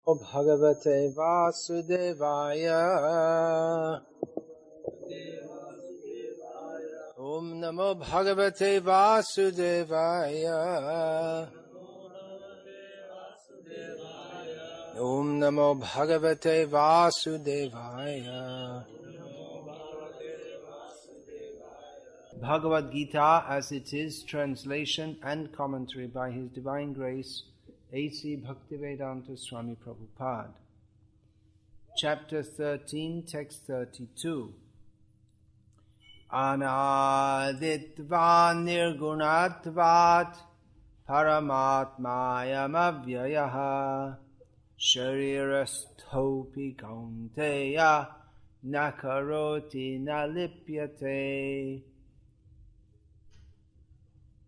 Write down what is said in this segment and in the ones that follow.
O Bhagavate Vasudevaya. Om Namo Bhagavate Vasudevaya. Om Namo Bhagavate Vasudevaya. Bhagavad-gita as it is, translation and commentary by His Divine Grace, A.C. Bhaktivedanta Swami Prabhupada. Chapter 13, text 32. Anaditva nirgunatvat paramatmayam avyayaha sharirasthopi kaunteya nakaroti nalipyate.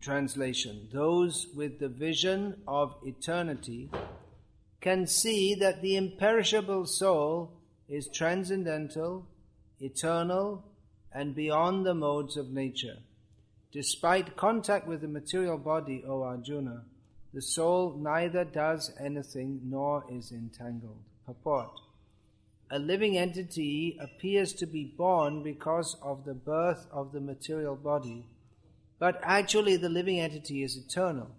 Translation. Those with the vision of eternity can see that the imperishable soul is transcendental, eternal, and beyond the modes of nature. Despite contact with the material body, O Arjuna, the soul neither does anything nor is entangled. Purport. A living entity appears to be born because of the birth of the material body, but actually the living entity is eternal.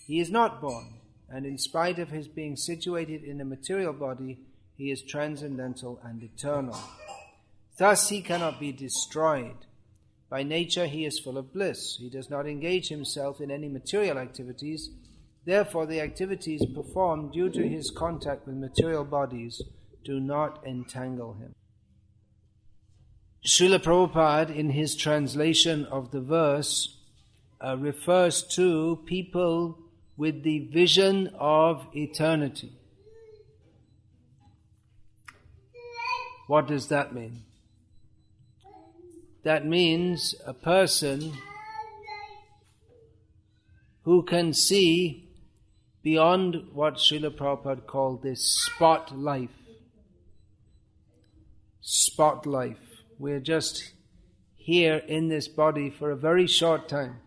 He is not born, and in spite of his being situated in a material body, he is transcendental and eternal. Thus he cannot be destroyed. By nature he is full of bliss. He does not engage himself in any material activities. Therefore the activities performed due to his contact with material bodies do not entangle him. Srila Prabhupada, in his translation of the verse, refers to people with the vision of eternity. What does that mean? That means a person who can see beyond what Srila Prabhupada called this spot life. Spot life. We're just here in this body for a very short time.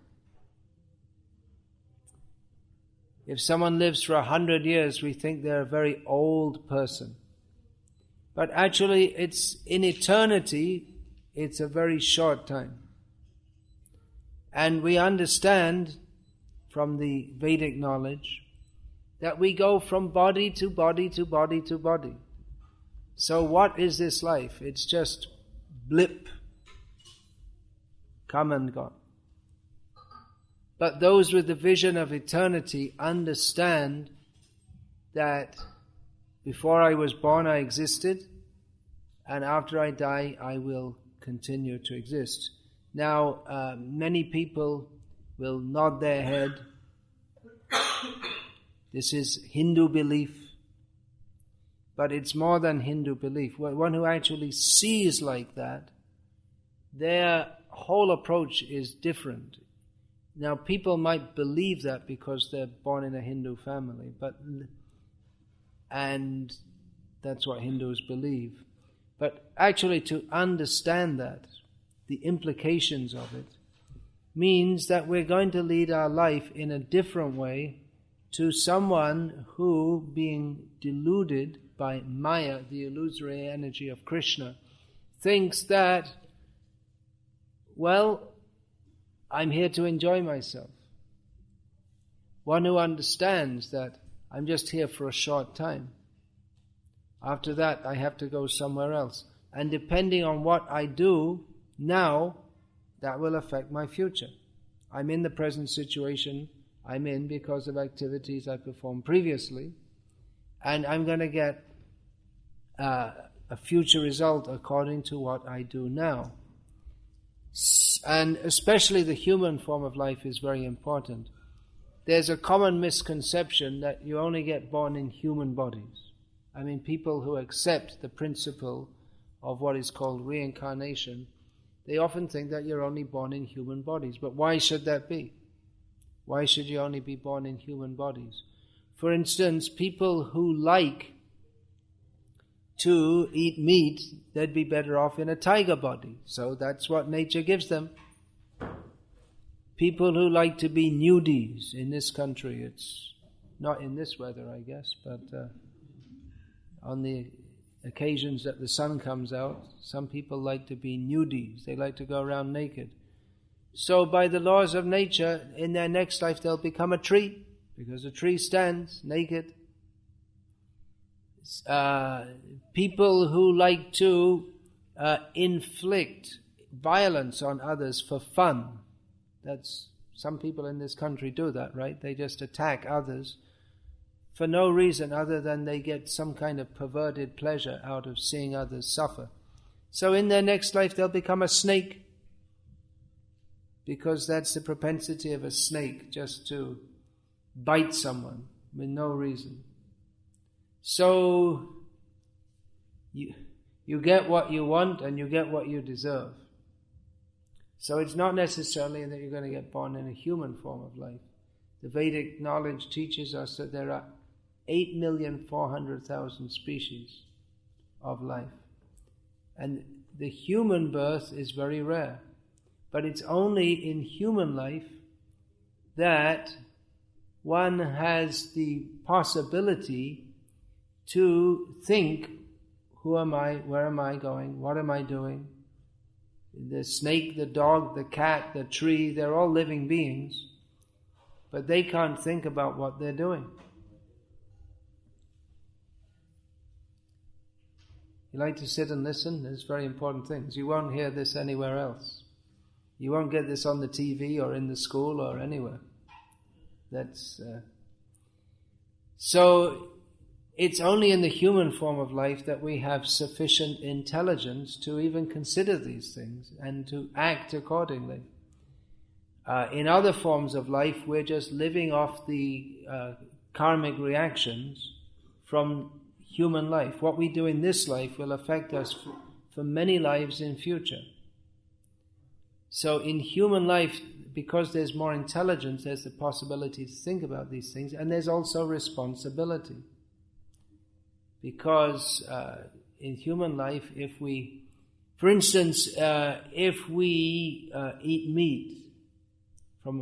If someone lives for 100 years, we think they're a very old person. But actually, it's in eternity, it's a very short time. And we understand from the Vedic knowledge that we go from body to body to body to body. So what is this life? It's just blip, come and gone. But those with the vision of eternity understand that before I was born I existed, and after I die I will continue to exist. Now, many people will nod their head. This is Hindu belief. But it's more than Hindu belief. One who actually sees like that, their whole approach is different. Now, people might believe that because they're born in a Hindu family, and that's what Hindus believe. But actually to understand that, the implications of it, means that we're going to lead our life in a different way to someone who, being deluded by Maya, the illusory energy of Krishna, thinks that, well, I'm here to enjoy myself. One who understands that I'm just here for a short time. After that, I have to go somewhere else. And depending on what I do now, that will affect my future. I'm in the present situation I'm in because of activities I performed previously, and I'm going to get a future result according to what I do now. And especially the human form of life is very important. There's a common misconception that you only get born in human bodies. I mean, people who accept the principle of what is called reincarnation, they often think that you're only born in human bodies. But why should that be? Why should you only be born in human bodies? For instance, people who like to eat meat, they'd be better off in a tiger body. So that's what nature gives them. People who like to be nudies in this country, it's not in this weather, I guess, but on the occasions that the sun comes out, some people like to be nudies. They like to go around naked. So by the laws of nature, in their next life they'll become a tree, because a tree stands naked. People who like to inflict violence on others for fun. That's some people in this country do that, right? They just attack others for no reason other than they get some kind of perverted pleasure out of seeing others suffer. So in their next life they'll become a snake, because that's the propensity of a snake, just to bite someone with no reason. So you get what you want and you get what you deserve. So it's not necessarily that you're going to get born in a human form of life. The Vedic knowledge teaches us that there are 8,400,000 species of life. And the human birth is very rare. But it's only in human life that one has the possibility to think, who am I, where am I going, what am I doing? The snake, the dog, the cat, the tree, they're all living beings, but they can't think about what they're doing. You like to sit and listen? There's very important things. You won't hear this anywhere else. You won't get this on the TV or in the school or anywhere. So it's only in the human form of life that we have sufficient intelligence to even consider these things and to act accordingly. In other forms of life, we're just living off the karmic reactions from human life. What we do in this life will affect us for many lives in future. So in human life, because there's more intelligence, there's the possibility to think about these things, and there's also responsibility. Because in human life, if we, for instance, if we eat meat from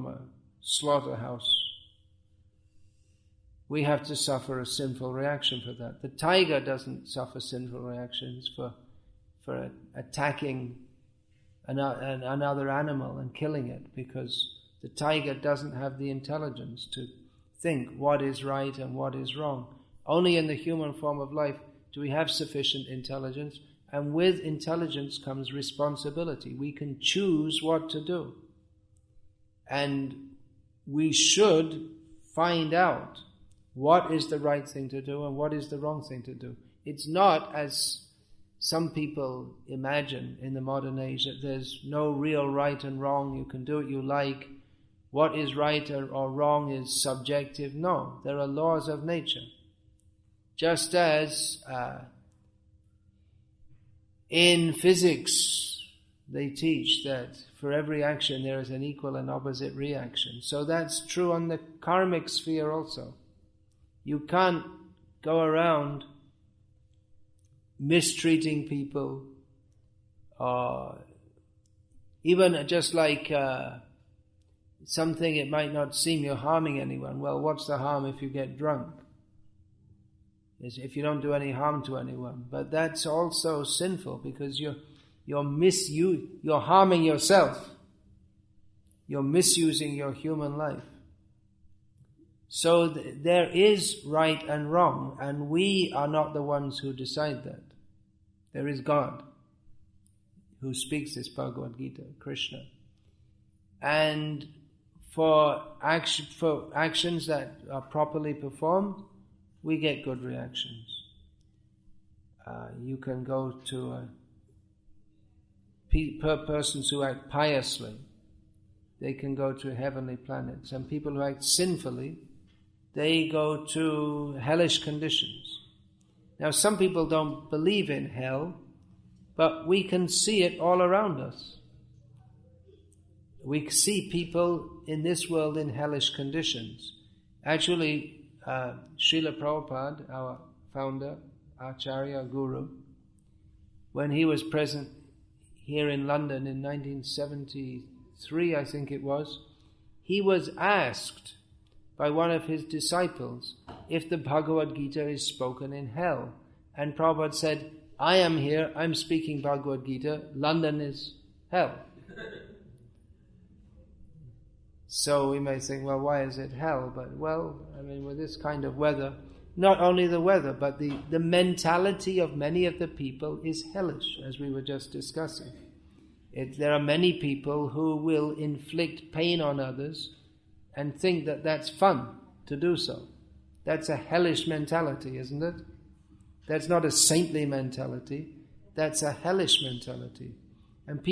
a slaughterhouse, we have to suffer a sinful reaction for that. The tiger doesn't suffer sinful reactions for attacking another animal and killing it, because the tiger doesn't have the intelligence to think what is right and what is wrong. Only in the human form of life do we have sufficient intelligence, and with intelligence comes responsibility. We can choose what to do. And we should find out what is the right thing to do and what is the wrong thing to do. It's not, as some people imagine in the modern age, that there's no real right and wrong. You can do what you like. What is right or wrong is subjective. No, there are laws of nature. Just as in physics they teach that for every action there is an equal and opposite reaction. So that's true on the karmic sphere also. You can't go around mistreating people, or even just like something it might not seem you're harming anyone. Well, what's the harm if you get drunk? If you don't do any harm to anyone. But that's also sinful, because you're harming yourself. You're misusing your human life. So there is right and wrong, and we are not the ones who decide that. There is God who speaks this Bhagavad-gita, Krishna. And for actions that are properly performed, we get good reactions. You can go to persons who act piously. They can go to heavenly planets. And people who act sinfully, they go to hellish conditions. Now, some people don't believe in hell, but we can see it all around us. We see people in this world in hellish conditions. Actually, Srila Prabhupada, our founder, Acharya, Guru, when he was present here in London in 1973, I think it was, he was asked by one of his disciples if the Bhagavad-gita is spoken in hell. And Prabhupada said, I am here, I'm speaking Bhagavad-gita, London is hell. So we may think, well, why is it hell? But with this kind of weather, not only the weather, but the mentality of many of the people is hellish, as we were just discussing. There are many people who will inflict pain on others and think that that's fun to do so. That's a hellish mentality, isn't it? That's not a saintly mentality. That's a hellish mentality. And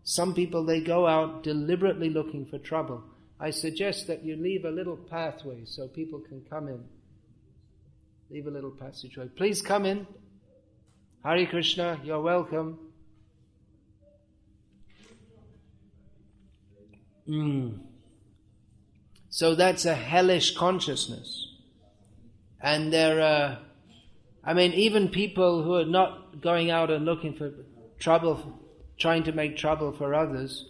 some people, they go out deliberately looking for trouble. I suggest that you leave a little pathway so people can come in. Leave a little passageway. Please come in. Hare Krishna, you're welcome. So that's a hellish consciousness. And even people who are not going out and looking for trouble, trying to make trouble for others,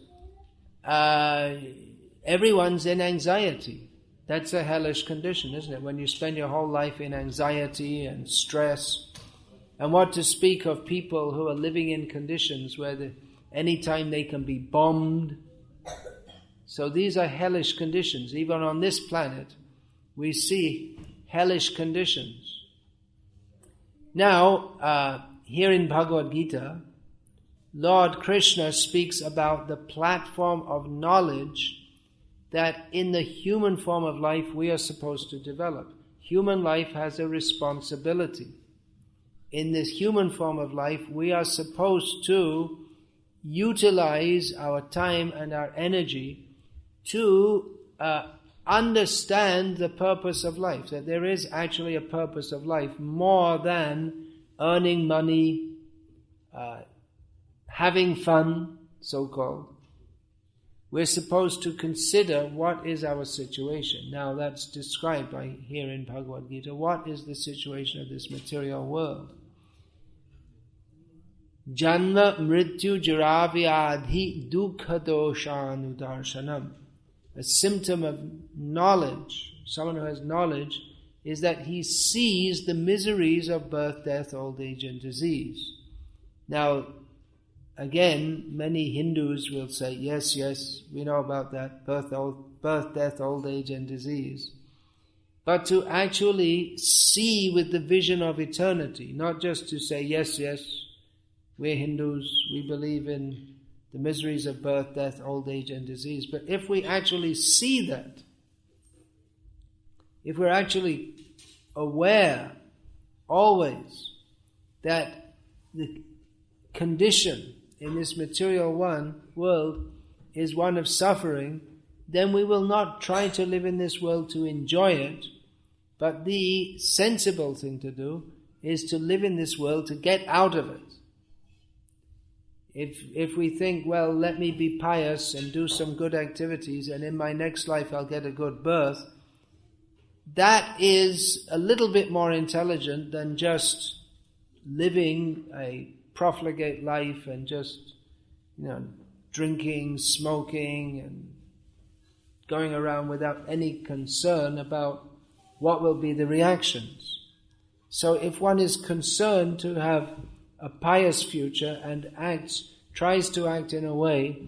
everyone's in anxiety. That's a hellish condition, isn't it? When you spend your whole life in anxiety and stress. And what to speak of people who are living in conditions where anytime they can be bombed. So these are hellish conditions. Even on this planet, we see hellish conditions. Now, here in Bhagavad-gita, Lord Krishna speaks about the platform of knowledge that in the human form of life we are supposed to develop. Human life has a responsibility. In this human form of life, we are supposed to utilize our time and our energy to understand the purpose of life, that there is actually a purpose of life more than earning money, having fun, so-called. We're supposed to consider what is our situation. Now that's described here in Bhagavad-gita. What is the situation of this material world? Janma mrityu jaravyadhi dukkha doshanudarshanam. A symptom of knowledge, someone who has knowledge, is that he sees the miseries of birth, death, old age and disease. Now, again, many Hindus will say, yes, we know about that, birth, death, old age and disease. But to actually see with the vision of eternity, not just to say, yes, we're Hindus, we believe in the miseries of birth, death, old age and disease. But if we actually see that, if we're actually aware always that the condition in this material world is one of suffering, then we will not try to live in this world to enjoy it, but the sensible thing to do is to live in this world to get out of it. If we think, well, let me be pious and do some good activities and in my next life I'll get a good birth, that is a little bit more intelligent than just living a profligate life and just, drinking, smoking and going around without any concern about what will be the reactions. So if one is concerned to have a pious future and tries to act in a way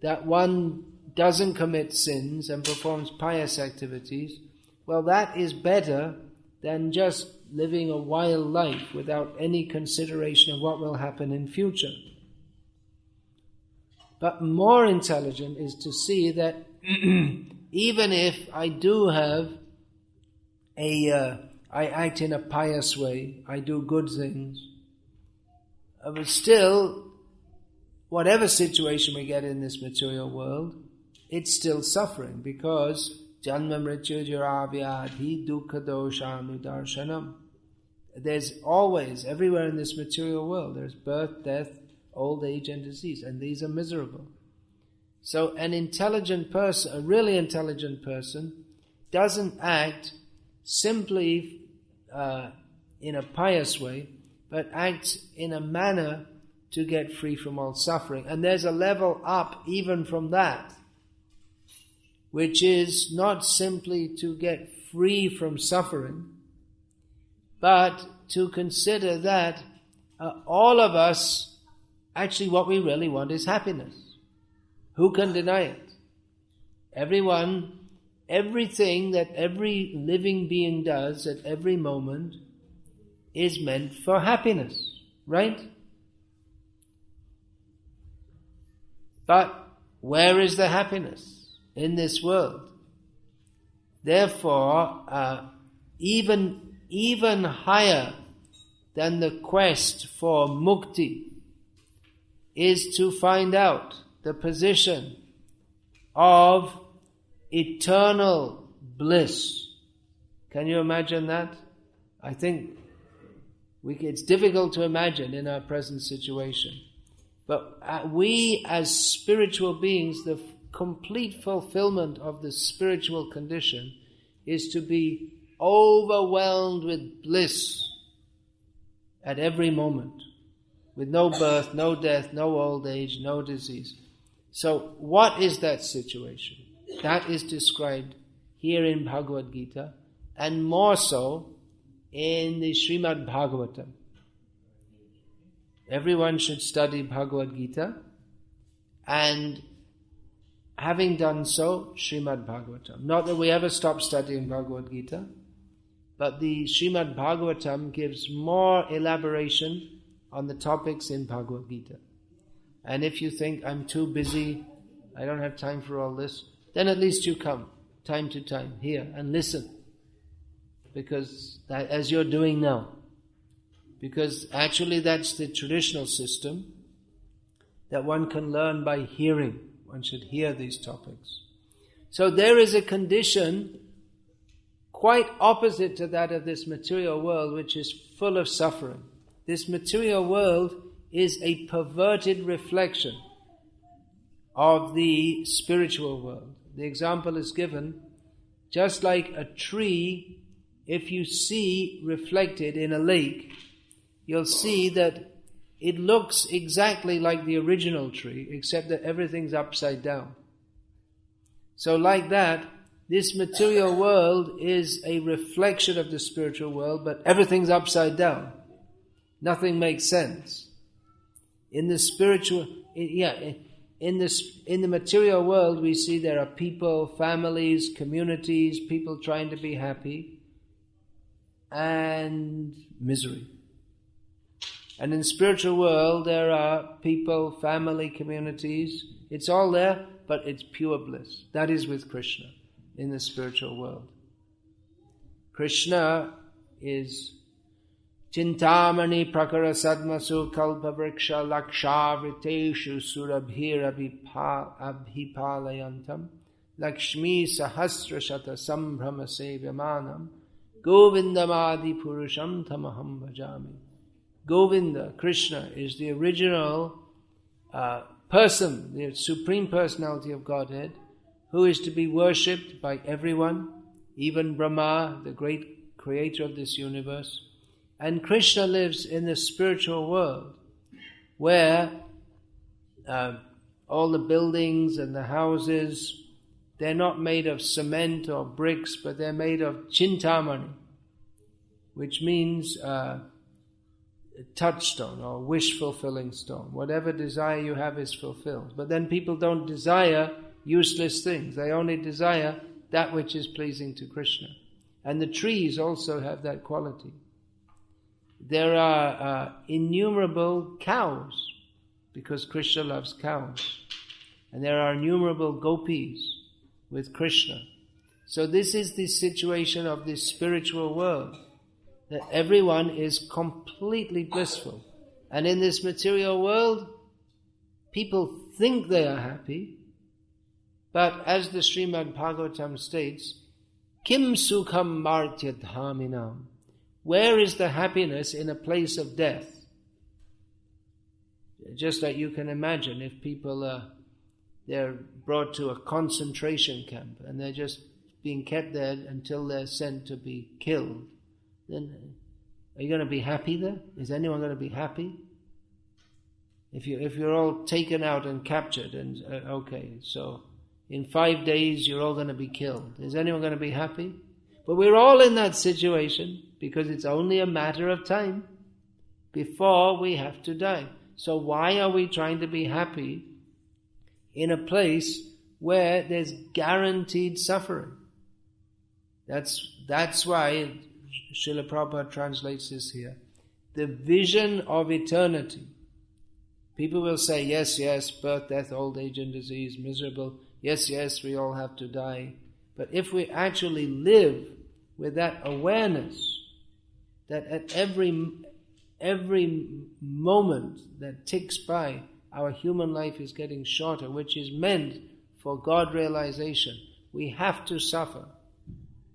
that one doesn't commit sins and performs pious activities, well, that is better than just living a wild life without any consideration of what will happen in future. But more intelligent is to see that even if I do have I act in a pious way, I do good things, but still, whatever situation we get in this material world, it's still suffering because janma mrityu jara vyadhi dukkha doshanudarshanam. There's always, everywhere in this material world, there's birth, death, old age and disease, and these are miserable. So an intelligent person, a really intelligent person, doesn't act simply in a pious way, but acts in a manner to get free from all suffering. And there's a level up even from that. which is not simply to get free from suffering, but to consider that all of us, actually what we really want is happiness. Who can deny it? Everyone, everything that every living being does at every moment is meant for happiness, right? But where is the happiness in this world? Therefore, even higher than the quest for mukti is to find out the position of eternal bliss. Can you imagine that? I think it's difficult to imagine in our present situation. But we as spiritual beings, the complete fulfillment of the spiritual condition is to be overwhelmed with bliss at every moment, with no birth, no death, no old age, no disease. So what is that situation? That is described here in Bhagavad-gita, and more so in the Srimad Bhagavatam. Everyone should study Bhagavad-gita, and having done so, Srimad Bhagavatam. Not that we ever stop studying Bhagavad-gita, but the Srimad Bhagavatam gives more elaboration on the topics in Bhagavad-gita. And if you think, I'm too busy, I don't have time for all this, then at least you come, time to time, here, and listen. Because, as you're doing now. Because actually that's the traditional system that one can learn by hearing. One should hear these topics. So there is a condition quite opposite to that of this material world, which is full of suffering. This material world is a perverted reflection of the spiritual world. The example is given, just like a tree, if you see reflected in a lake, you'll see that it looks exactly like the original tree, except that everything's upside down. So like that, this material world is a reflection of the spiritual world, but everything's upside down. Nothing makes sense. In the spiritual, in the material world, we see there are people, families, communities, people trying to be happy, and misery. And in the spiritual world, there are people, family, communities. It's all there, but it's pure bliss. That is with Krishna in the spiritual world. Krishna is Chintamani prakara sadmasu kalpavriksha lakshavriteshu surabhir abhipalayantam lakshmi sahasra shata sambhrama sevyamanam govindamadi purusham tamaham bhajami. Govinda, Krishna, is the original person, the Supreme Personality of Godhead, who is to be worshipped by everyone, even Brahma, the great creator of this universe. And Krishna lives in the spiritual world, where all the buildings and the houses, they're not made of cement or bricks, but they're made of chintamani, which means touchstone or wish-fulfilling stone. Whatever desire you have is fulfilled. But then people don't desire useless things. They only desire that which is pleasing to Krishna. And the trees also have that quality. There are innumerable cows, because Krishna loves cows. And there are innumerable gopis with Krishna. So this is the situation of this spiritual world, that everyone is completely blissful. And in this material world, people think they are happy, but as the Srimad Bhagavatam states, Kim sukham martya dhaminam. Where is the happiness in a place of death? Just like you can imagine, if people they're brought to a concentration camp and they're just being kept there until they're sent to be killed, then are you going to be happy there? Is anyone going to be happy? If you're all taken out and captured, and okay, so in 5 days you're all going to be killed. Is anyone going to be happy? But we're all in that situation because it's only a matter of time before we have to die. So why are we trying to be happy in a place where there's guaranteed suffering? That's why Srila Prabhupada translates this here. The vision of eternity. People will say, yes, yes, birth, death, old age and disease, miserable. Yes, yes, we all have to die. But if we actually live with that awareness that at every moment that ticks by, our human life is getting shorter, which is meant for God realization. We have to suffer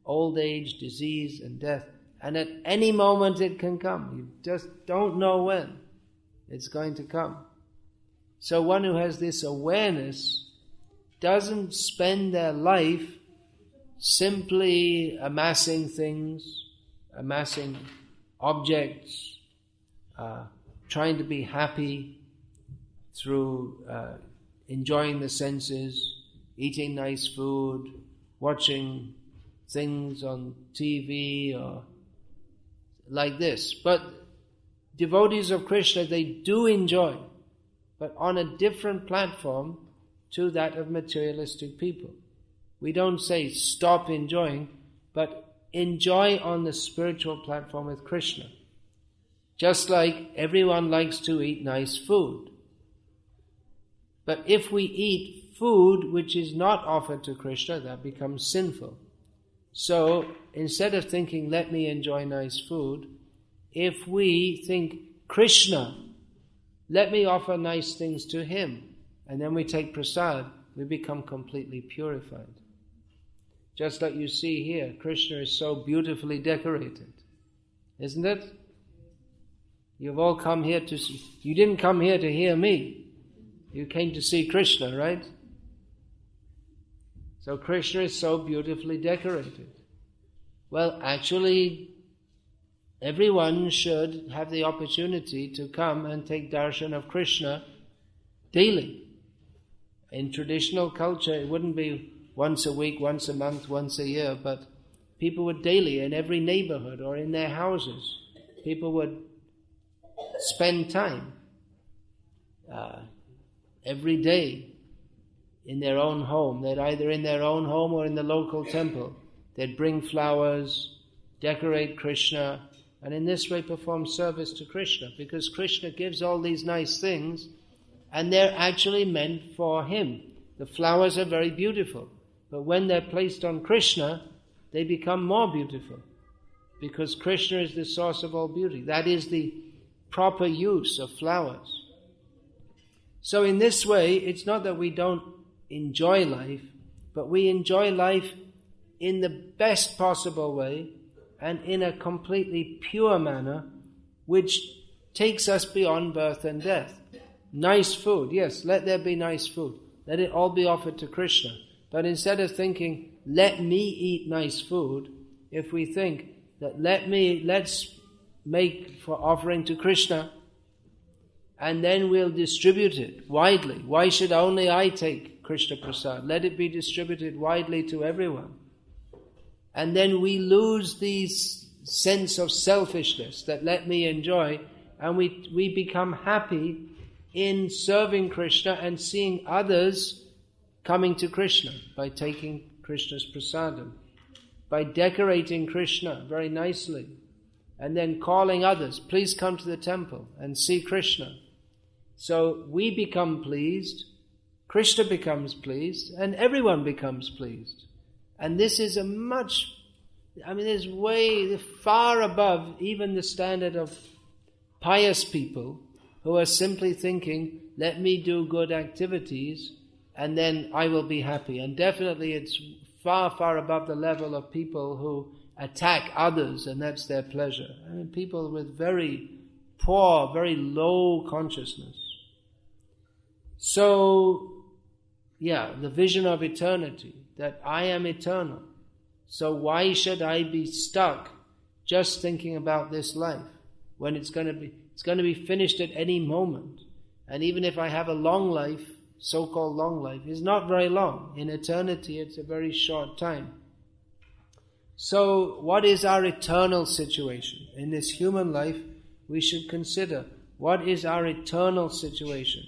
old age, disease and death. And at any moment it can come. You just don't know when it's going to come. So one who has this awareness doesn't spend their life simply amassing things, amassing objects, trying to be happy through enjoying the senses, eating nice food, watching things on TV or like this. But devotees of Krishna, they do enjoy, but on a different platform to that of materialistic people. We don't say stop enjoying, but enjoy on the spiritual platform with Krishna. Just like everyone likes to eat nice food. But if we eat food which is not offered to Krishna, that becomes sinful. So instead of thinking, let me enjoy nice food, if we think, Krishna, let me offer nice things to him, and then we take prasad, we become completely purified. Just like you see here, Krishna is so beautifully decorated, isn't it? You've all come here to see, you didn't come here to hear me, you came to see Krishna, right? So Krishna is so beautifully decorated. Well, actually, everyone should have the opportunity to come and take darshan of Krishna daily. In traditional culture, it wouldn't be once a week, once a month, once a year, but people would daily, in every neighborhood or in their houses, people would spend time every day in their own home. They'd either in their own home or in the local temple. They'd bring flowers, decorate Krishna, and in this way perform service to Krishna, because Krishna gives all these nice things and they're actually meant for him. The flowers are very beautiful, but when they're placed on Krishna, they become more beautiful, because Krishna is the source of all beauty. That is the proper use of flowers. So in this way, it's not that we don't enjoy life, but we enjoy life in the best possible way and in a completely pure manner, which takes us beyond birth and death. Nice food, yes, let there be nice food. Let it all be offered to Krishna. But instead of thinking, let me eat nice food, if we think that let's make for offering to Krishna, and then we'll distribute it widely. Why should only I take Krishna Prasad? Let it be distributed widely to everyone. And then we lose this sense of selfishness that let me enjoy, and we become happy in serving Krishna and seeing others coming to Krishna by taking Krishna's prasadam, by decorating Krishna very nicely, and then calling others, please come to the temple and see Krishna. So we become pleased, Krishna becomes pleased, and everyone becomes pleased. And this is it's way far above even the standard of pious people who are simply thinking, let me do good activities and then I will be happy. And definitely it's far, far above the level of people who attack others and that's their pleasure. People with very poor, very low consciousness. So, the vision of eternity, that I am eternal. So why should I be stuck just thinking about this life when it's going to be finished at any moment? And even if I have a long life, so-called long life is not very long. In eternity, it's a very short time. So, what is our eternal situation? In this human life, we should consider, what is our eternal situation?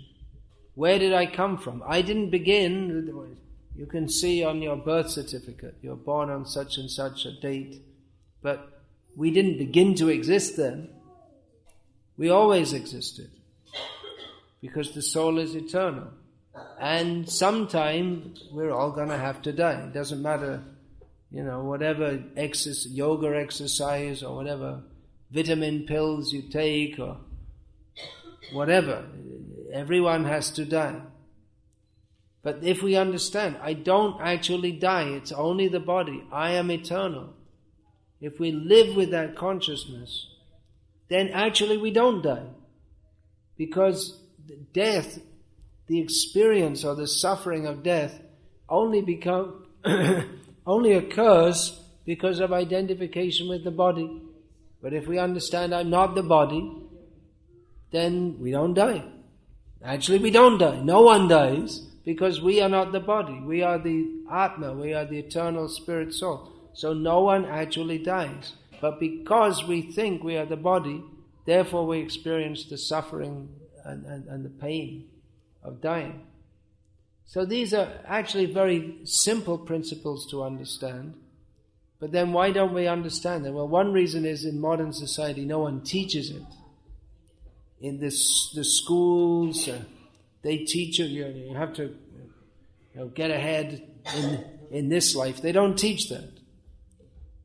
Where did I come from? I didn't begin, you can see on your birth certificate, you're born on such and such a date, but we didn't begin to exist then. We always existed, because the soul is eternal. And sometime we're all going to have to die. It doesn't matter, whatever yoga exercise or whatever vitamin pills you take or whatever. Everyone has to die. But if we understand, I don't actually die, it's only the body. I am eternal. If we live with that consciousness, then actually we don't die. Because death, the experience or the suffering of death, only occurs because of identification with the body. But if we understand I'm not the body, then we don't die. Actually, we don't die. No one dies because we are not the body. We are the Atma. We are the eternal spirit soul. So no one actually dies. But because we think we are the body, therefore we experience the suffering and the pain of dying. So these are actually very simple principles to understand. But then why don't we understand them? Well, one reason is in modern society no one teaches it. In the schools, they teach you have to get ahead in this life. They don't teach that.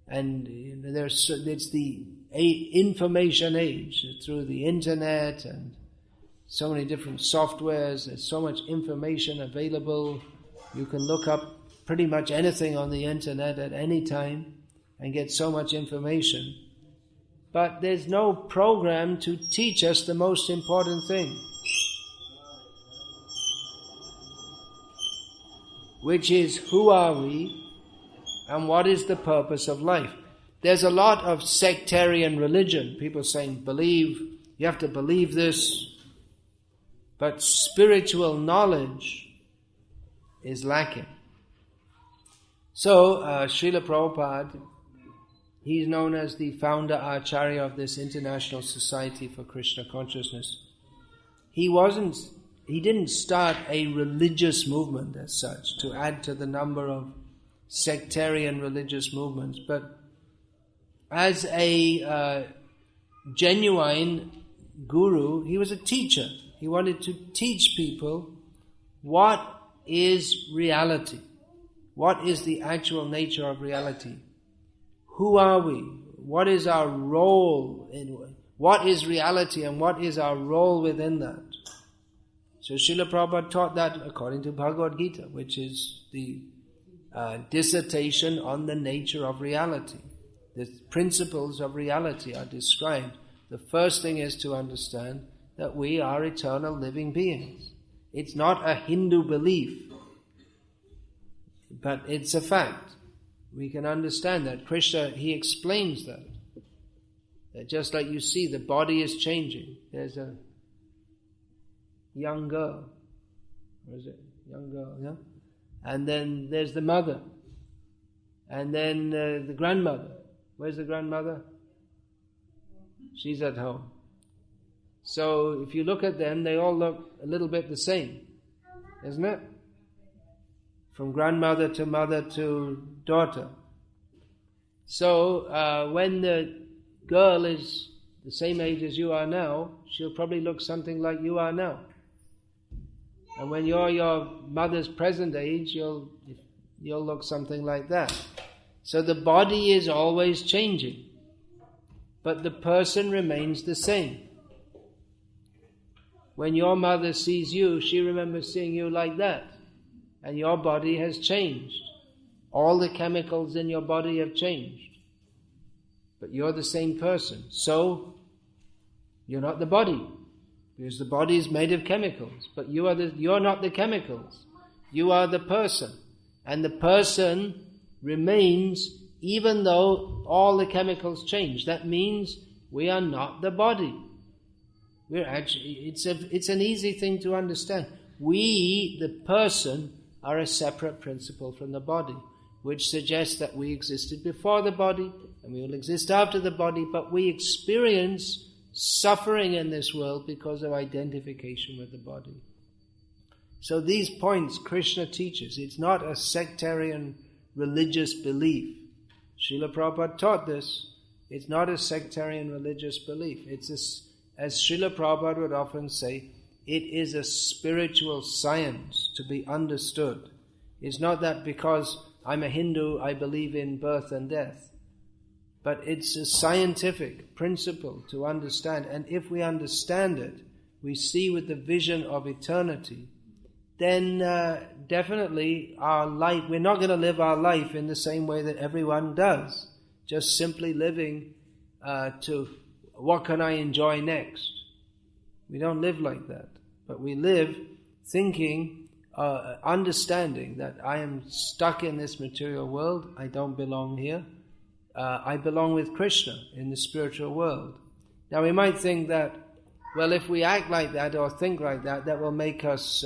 And it's the information age through the internet and so many different softwares. There's so much information available. You can look up pretty much anything on the internet at any time and get so much information. But there's no program to teach us the most important thing, which is who are we and what is the purpose of life. There's a lot of sectarian religion. People saying, you have to believe this. But spiritual knowledge is lacking. So, Srila Prabhupada, he's known as the founder Acharya of this International Society for Krishna Consciousness. He didn't start a religious movement as such to add to the number of sectarian religious movements, but as a genuine guru, he was a teacher. He wanted to teach people what is reality, what is the actual nature of reality. Who are we? What is our role in what is reality and what is our role within that? So Srila Prabhupada taught that according to Bhagavad-gita, which is the dissertation on the nature of reality. The principles of reality are described. The first thing is to understand that we are eternal living beings. It's not a Hindu belief, but it's a fact. We can understand that. Krishna, he explains that. That just like you see, the body is changing. There's a young girl. Where is it? Young girl, yeah? And then there's the mother. And then the grandmother. Where's the grandmother? She's at home. So if you look at them, they all look a little bit the same, isn't it? From grandmother to mother to daughter. So when the girl is the same age as you are now, she'll probably look something like you are now. And when you're your mother's present age, you'll look something like that. So the body is always changing, but the person remains the same. When your mother sees you, she remembers seeing you like that. And your body has changed. All the chemicals in your body have changed. But you're the same person. So, you're not the body. Because the body is made of chemicals. But you're not the chemicals. You are the person. And the person remains even though all the chemicals change. That means we are not the body. It's an easy thing to understand. we, the person, are a separate principle from the body, which suggests that we existed before the body and we will exist after the body, but we experience suffering in this world because of identification with the body. So these points Krishna teaches. It's not a sectarian religious belief. Srila Prabhupada taught this. It's not a sectarian religious belief. It's as Srila Prabhupada would often say, it is a spiritual science to be understood. It's not that because I'm a Hindu, I believe in birth and death. But it's a scientific principle to understand. And if we understand it, we see with the vision of eternity, then definitely our life, we're not going to live our life in the same way that everyone does. Just simply living to what can I enjoy next. We don't live like that. But we live thinking, understanding that I am stuck in this material world, I don't belong here. I belong with Krishna in the spiritual world. Now we might think that, well, if we act like that or think like that, that will make us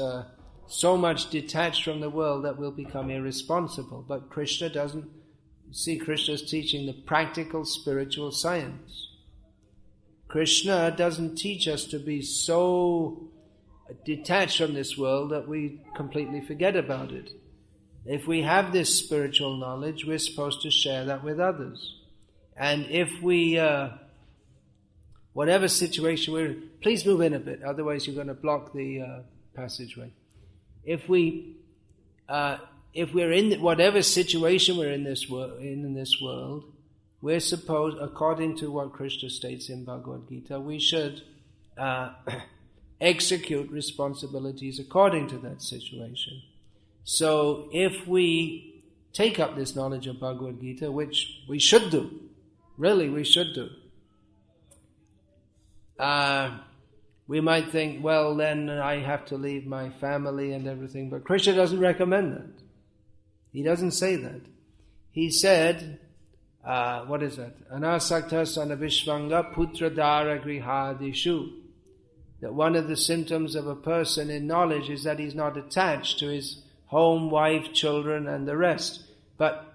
so much detached from the world that we'll become irresponsible. But Krishna doesn't see. Krishna's teaching the practical spiritual science. Krishna doesn't teach us to be so detached from this world that we completely forget about it. If we have this spiritual knowledge, we're supposed to share that with others. And if we, whatever situation we're in, please move in a bit, otherwise you're going to block the passageway. If we're in whatever situation we're in this world, we're supposed, according to what Krishna states in Bhagavad-gita, we should execute responsibilities according to that situation. So if we take up this knowledge of Bhagavad-gita, which we should do, really we should do, we might think, well, then I have to leave my family and everything. But Krishna doesn't recommend that. He doesn't say that. He said, what is that? Anasakta sanavishvanga putradara grihadishu. That one of the symptoms of a person in knowledge is that he's not attached to his home, wife, children, and the rest. But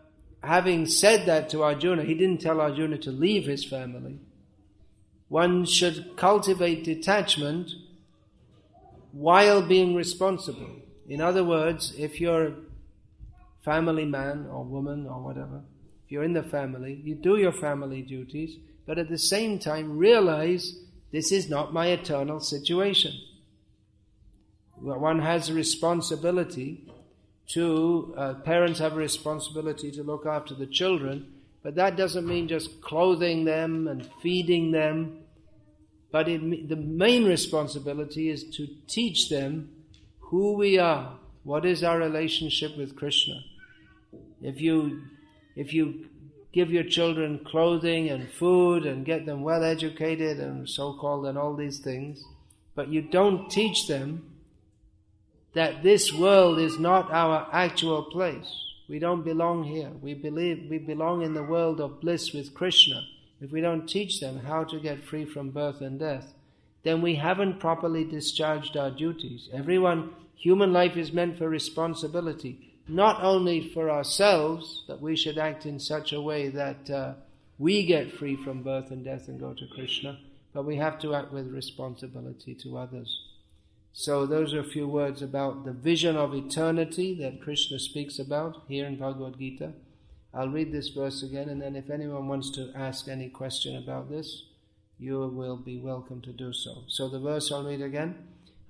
having said that to Arjuna, he didn't tell Arjuna to leave his family. One should cultivate detachment while being responsible. In other words, if you're a family man or woman or whatever, if you're in the family, you do your family duties, but at the same time realize this is not my eternal situation. One has a responsibility to, parents have a responsibility to look after the children, but that doesn't mean just clothing them and feeding them. But the main responsibility is to teach them who we are, what is our relationship with Krishna. If you give your children clothing and food and get them well educated and so-called and all these things, but you don't teach them that this world is not our actual place. We don't belong here. We believe we belong in the world of bliss with Krishna. If we don't teach them how to get free from birth and death, then we haven't properly discharged our duties. Human life is meant for responsibility, not only for ourselves, that we should act in such a way that we get free from birth and death and go to Krishna, but we have to act with responsibility to others. So those are a few words about the vision of eternity that Krishna speaks about here in Bhagavad-gita. I'll read this verse again, and then if anyone wants to ask any question about this, you will be welcome to do so. So the verse I'll read again.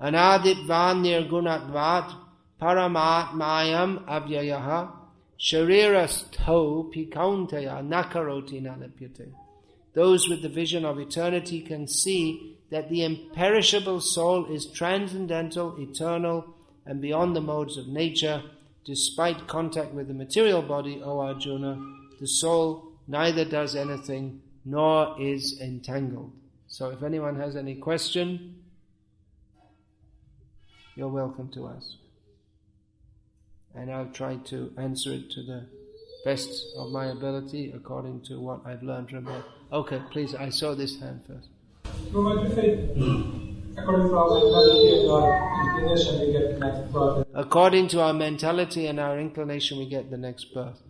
Anaditvan nirgunatvat paramatmayam avyayaha sharirastho pikauntaya nakaroti nalipyate. Those with the vision of eternity can see that the imperishable soul is transcendental, eternal, and beyond the modes of nature. Despite contact with the material body, O Arjuna, the soul neither does anything nor is entangled. So if anyone has any question, you're welcome to ask. And I'll try to answer it to the best of my ability according to what I've learned from here. Okay, please, I saw this hand first. Well, I just said, According to our mentality and our inclination, we get the next birth. According to our mentality and our inclination, we get the next birth.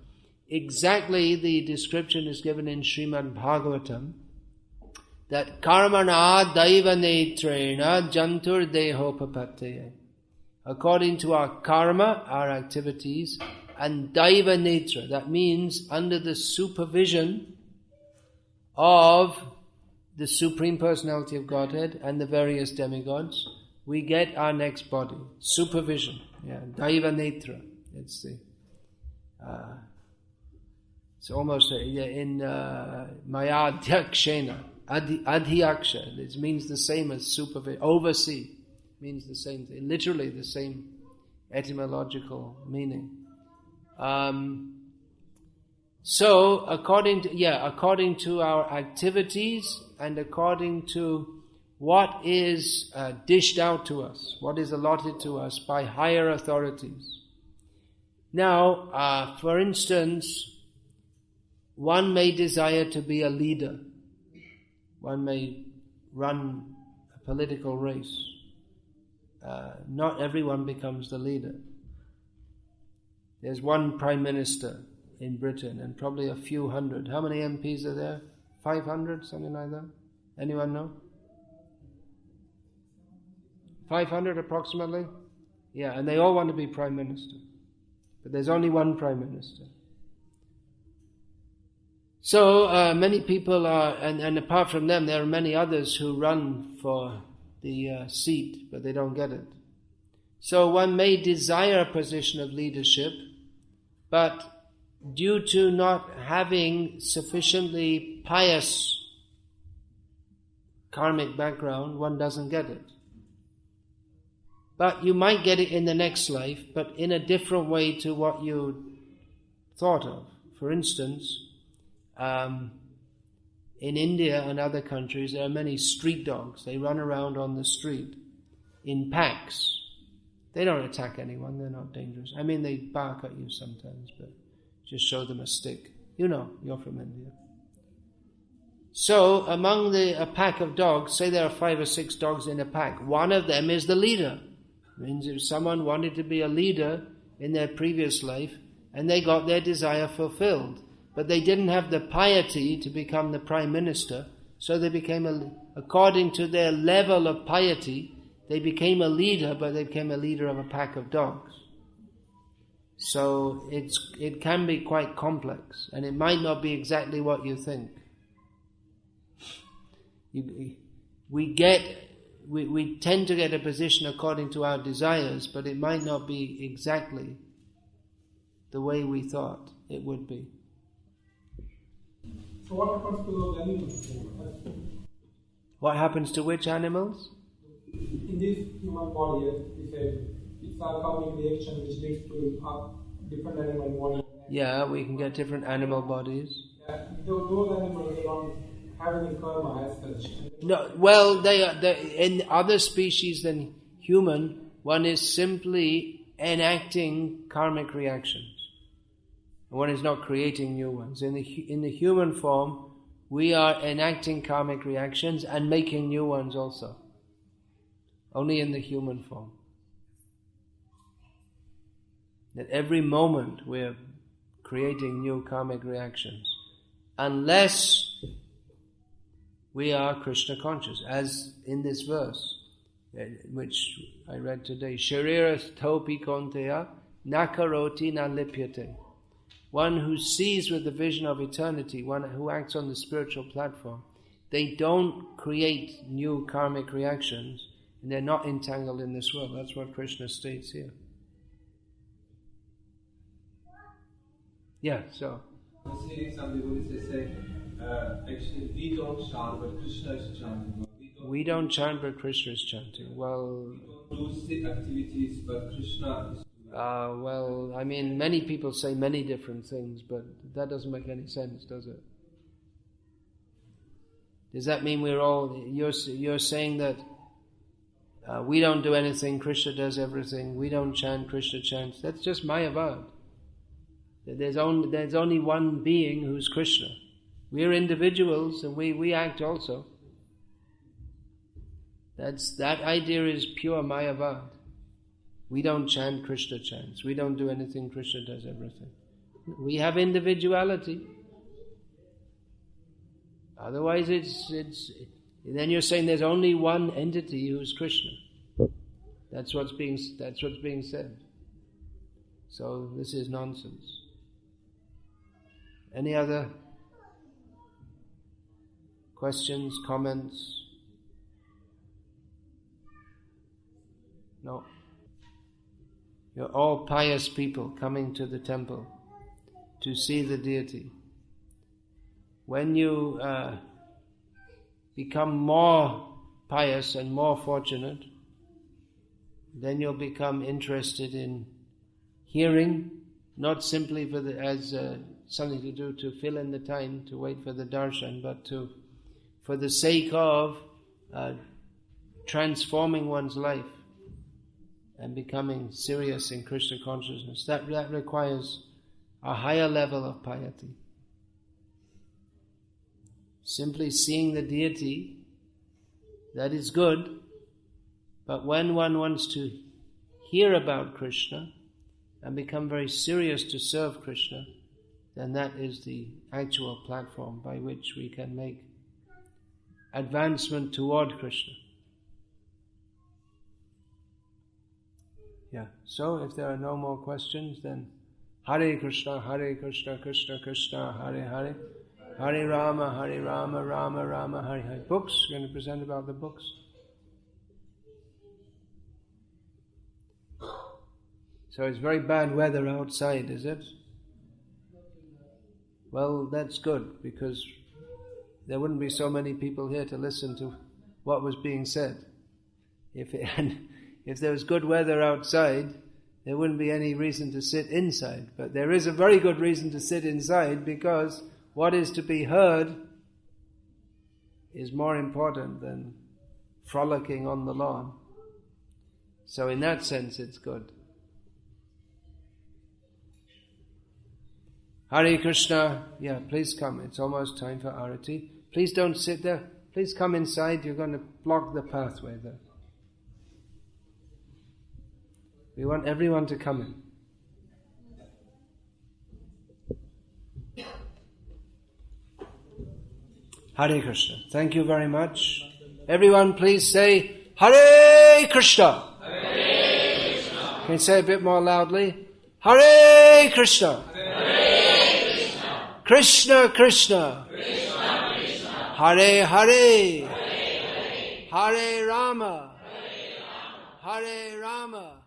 Exactly the description is given in Srimad Bhagavatam, that karmana daiva netrena jantur dehopapatteye. According to our karma, our activities, and daiva netra, that means under the supervision of the Supreme Personality of Godhead and the various demigods, we get our next body. Supervision. Yeah, daiva netra. It's almost in maya adhyakshena. Adhyaksha. It means the same as supervision. Oversee means the same thing. Literally the same etymological meaning. So according to our activities and according to what is dished out to us, what is allotted to us by higher authorities. Now, for instance, one may desire to be a leader. One may run a political race. Not everyone becomes the leader. There's one Prime Minister in Britain and probably a few hundred. How many MPs are there? 500, something like that? Anyone know? 500 approximately? Yeah, and they all want to be Prime Minister. But there's only one Prime Minister. So many people are, and apart from them, there are many others who run for the seat, but they don't get it. So one may desire a position of leadership, but due to not having sufficiently pious karmic background, one doesn't get it. But you might get it in the next life, but in a different way to what you thought of. For instance, in India and other countries, there are many street dogs. They run around on the street in packs. They don't attack anyone. They're not dangerous. I mean, they bark at you sometimes, but just show them a stick. You know, you're from India. So, among a pack of dogs, say there are 5 or 6 dogs in a pack, one of them is the leader. It means if someone wanted to be a leader in their previous life, and they got their desire fulfilled, but they didn't have the piety to become the Prime Minister, so they became, according to their level of piety, they became a leader, but they became a leader of a pack of dogs. So it can be quite complex, and it might not be exactly what you think. We tend to get a position according to our desires, but it might not be exactly the way we thought it would be. So what happens to those animals? What happens to which animals? In this human body, we said, it's our karmic reaction which leads to a different animal body. Yeah, we can get different animal bodies. Yeah, those animals, they don't have any karma as such. No, well, they are in other species than human. One is simply enacting karmic reactions. One is not creating new ones. In the human form, we are enacting karmic reactions and making new ones also. Only in the human form. At every moment we're creating new karmic reactions. Unless we are Krishna conscious, as in this verse, which I read today. Sharira topi konteya nakaroti na lipyate. One who sees with the vision of eternity, one who acts on the spiritual platform, they don't create new karmic reactions, and they're not entangled in this world. That's what Krishna states here. Yeah, so. I'm seeing some devotees say, actually, we don't chant, but Krishna is chanting. We don't chant, but Krishna is chanting. Well, we don't do the activities, but Krishna is. Well, I mean, many people say many different things, but that doesn't make any sense, does it? Does that mean we're all? You're saying that we don't do anything, Krishna does everything. We don't chant, Krishna chants. That's just Mayavad. There's only one being who's Krishna. We're individuals and we act also. That idea is pure Mayavad. We don't chant, Krishna chants. We don't do anything, Krishna does everything. We have individuality. Otherwise then you're saying there's only one entity who's Krishna. That's what's being said. So this is nonsense. Any other questions, comments? No. You're all pious people coming to the temple to see the deity. When you become more pious and more fortunate, then you'll become interested in hearing, not simply as something to do to fill in the time to wait for the darshan, but for the sake of transforming one's life and becoming serious in Krishna consciousness. That requires a higher level of piety. Simply seeing the deity, that is good, but when one wants to hear about Krishna and become very serious to serve Krishna, then that is the actual platform by which we can make advancement toward Krishna. Yeah, so if there are no more questions, then Hare Krishna, Krishna Krishna, Hare Hare, Hare Rama, Rama Rama, Hare Hare. Books, we're going to present about the books. So it's very bad weather outside, is it? Well, that's good, because there wouldn't be so many people here to listen to what was being said. If there was good weather outside, there wouldn't be any reason to sit inside. But there is a very good reason to sit inside, because what is to be heard is more important than frolicking on the lawn. So in that sense, it's good. Hare Krishna. Yeah, please come. It's almost time for Arati. Please don't sit there. Please come inside. You're going to block the pathway there. We want everyone to come in. Hare Krishna. Thank you very much. Everyone please say Hare Krishna. Hare Krishna. Can you say a bit more loudly? Hare Krishna. Hare Krishna. Krishna Krishna. Krishna Krishna. Hare Hare. Hare Hare. Hare Rama. Hare Rama. Hare Rama.